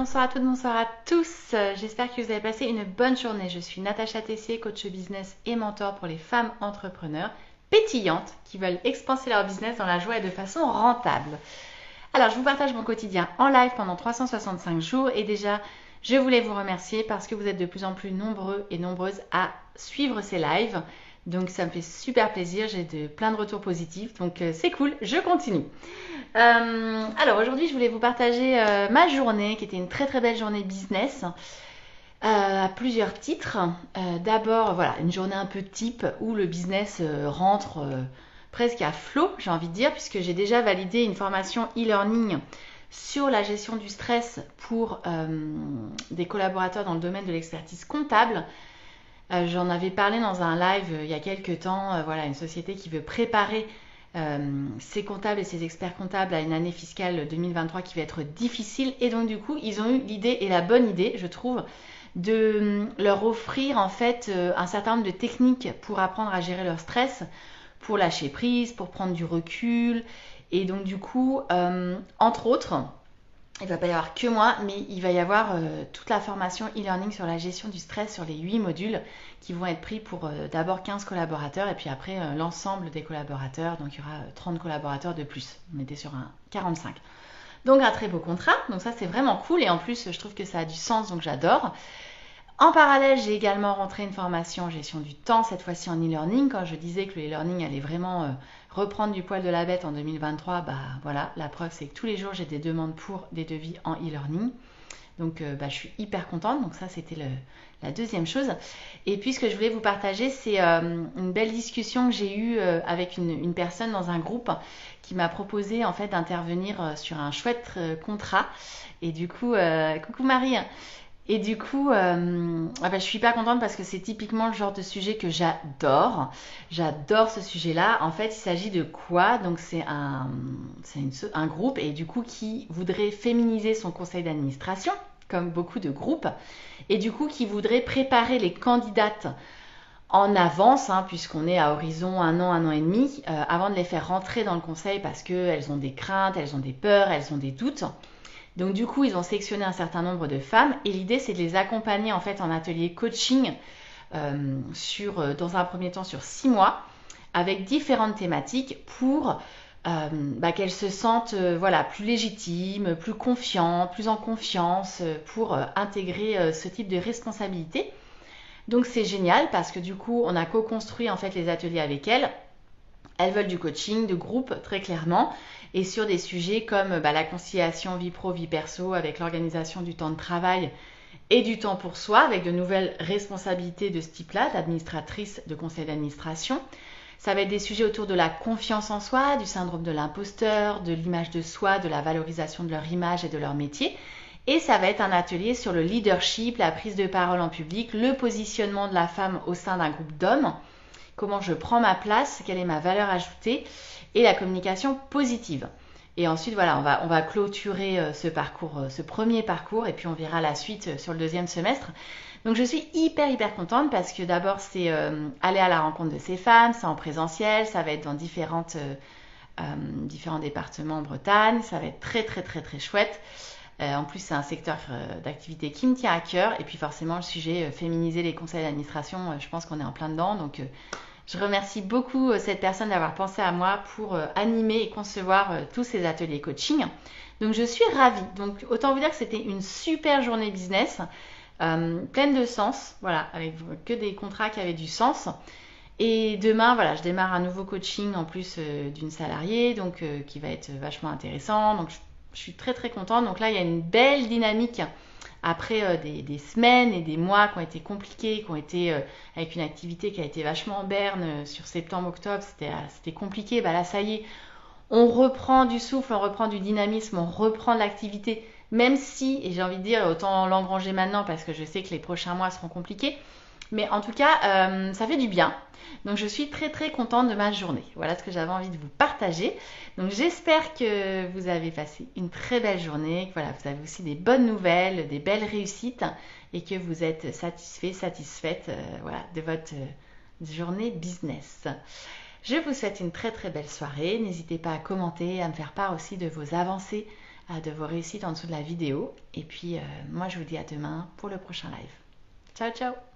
bonsoir à toutes, bonsoir à tous. J'espère que vous avez passé une bonne journée. Je suis Natacha Tessier, coach business et mentor pour les femmes entrepreneurs pétillantes qui veulent expanser leur business dans la joie et de façon rentable. Alors, je vous partage mon quotidien en live pendant 365 jours et déjà, je voulais vous remercier parce que vous êtes de plus en plus nombreux et nombreuses à suivre ces lives. Donc ça me fait super plaisir, j'ai plein de retours positifs, donc c'est cool, je continue. Alors aujourd'hui je voulais vous partager ma journée qui était une très très belle journée business à plusieurs titres. D'abord voilà, une journée un peu type où le business rentre presque à flot, j'ai envie de dire, puisque j'ai déjà validé une formation e-learning sur la gestion du stress pour des collaborateurs dans le domaine de l'expertise comptable. J'en avais parlé dans un live il y a quelques temps, voilà, une société qui veut préparer ses comptables et ses experts comptables à une année fiscale 2023 qui va être difficile, et donc du coup ils ont eu l'idée et la bonne idée, je trouve, de leur offrir en fait un certain nombre de techniques pour apprendre à gérer leur stress, pour lâcher prise, pour prendre du recul, et donc du coup entre autres, il ne va pas y avoir que moi, mais il va y avoir toute la formation e-learning sur la gestion du stress sur les 8 modules qui vont être pris pour d'abord 15 collaborateurs et puis après l'ensemble des collaborateurs. Donc il y aura 30 collaborateurs de plus. On était sur un 45. Donc un très beau contrat. Donc ça c'est vraiment cool et en plus je trouve que ça a du sens, donc j'adore. En parallèle, j'ai également rentré une formation en gestion du temps, cette fois-ci en e-learning. Quand je disais que le e-learning allait vraiment reprendre du poil de la bête en 2023, bah voilà, la preuve c'est que tous les jours j'ai des demandes pour des devis en e-learning. Donc je suis hyper contente, donc ça c'était la deuxième chose. Et puis ce que je voulais vous partager, c'est une belle discussion que j'ai eue avec une personne dans un groupe qui m'a proposé en fait d'intervenir sur un chouette contrat. Et du coup, coucou Marie. Et du coup, je suis hyper contente parce que c'est typiquement le genre de sujet que j'adore. J'adore ce sujet-là. En fait, il s'agit de quoi? Donc, c'est un groupe et du coup qui voudrait féminiser son conseil d'administration, comme beaucoup de groupes, et du coup qui voudrait préparer les candidates en avance, puisqu'on est à horizon un an et demi, avant de les faire rentrer dans le conseil parce qu'elles ont des craintes, elles ont des peurs, elles ont des doutes. Donc du coup, ils ont sélectionné un certain nombre de femmes et l'idée, c'est de les accompagner en fait en atelier coaching dans un premier temps sur 6 mois avec différentes thématiques pour qu'elles se sentent plus légitimes, plus confiantes, plus en confiance pour intégrer ce type de responsabilité. Donc c'est génial parce que du coup, on a co-construit en fait les ateliers avec elles. Elles veulent du coaching de groupe très clairement et sur des sujets comme la conciliation vie pro, vie perso avec l'organisation du temps de travail et du temps pour soi avec de nouvelles responsabilités de ce type-là, d'administratrice de conseil d'administration. Ça va être des sujets autour de la confiance en soi, du syndrome de l'imposteur, de l'image de soi, de la valorisation de leur image et de leur métier. Et ça va être un atelier sur le leadership, la prise de parole en public, le positionnement de la femme au sein d'un groupe d'hommes, comment je prends ma place, quelle est ma valeur ajoutée et la communication positive. Et ensuite, voilà, on va clôturer ce premier parcours et puis on verra la suite sur le deuxième semestre. Donc je suis hyper contente parce que d'abord c'est aller à la rencontre de ces femmes, c'est en présentiel, ça va être dans différents départements en Bretagne, ça va être très chouette. En plus, c'est un secteur d'activité qui me tient à cœur. Et puis forcément, le sujet féminiser les conseils d'administration, je pense qu'on est en plein dedans. Donc, je remercie beaucoup cette personne d'avoir pensé à moi pour animer et concevoir tous ces ateliers coaching. Donc, je suis ravie. Donc, autant vous dire que c'était une super journée business, pleine de sens. Voilà, avec que des contrats qui avaient du sens. Et demain, voilà, je démarre un nouveau coaching en plus d'une salariée, donc qui va être vachement intéressant. Donc, je suis très contente. Donc là, il y a une belle dynamique après des semaines et des mois qui ont été compliqués, qui ont été avec une activité qui a été vachement en berne sur septembre-octobre. C'était compliqué. Là, ça y est, on reprend du souffle, on reprend du dynamisme, on reprend de l'activité. Même si, et j'ai envie de dire, autant l'engranger maintenant parce que je sais que les prochains mois seront compliqués. Mais en tout cas, ça fait du bien. Donc je suis très contente de ma journée. Voilà ce que j'avais envie de vous partager. Donc j'espère que vous avez passé une très belle journée, que vous avez aussi des bonnes nouvelles, des belles réussites et que vous êtes satisfaite de votre journée business. Je vous souhaite une très belle soirée. N'hésitez pas à commenter, à me faire part aussi de vos avancées de vos réussites en dessous de la vidéo. Et puis, moi, je vous dis à demain pour le prochain live. Ciao, ciao!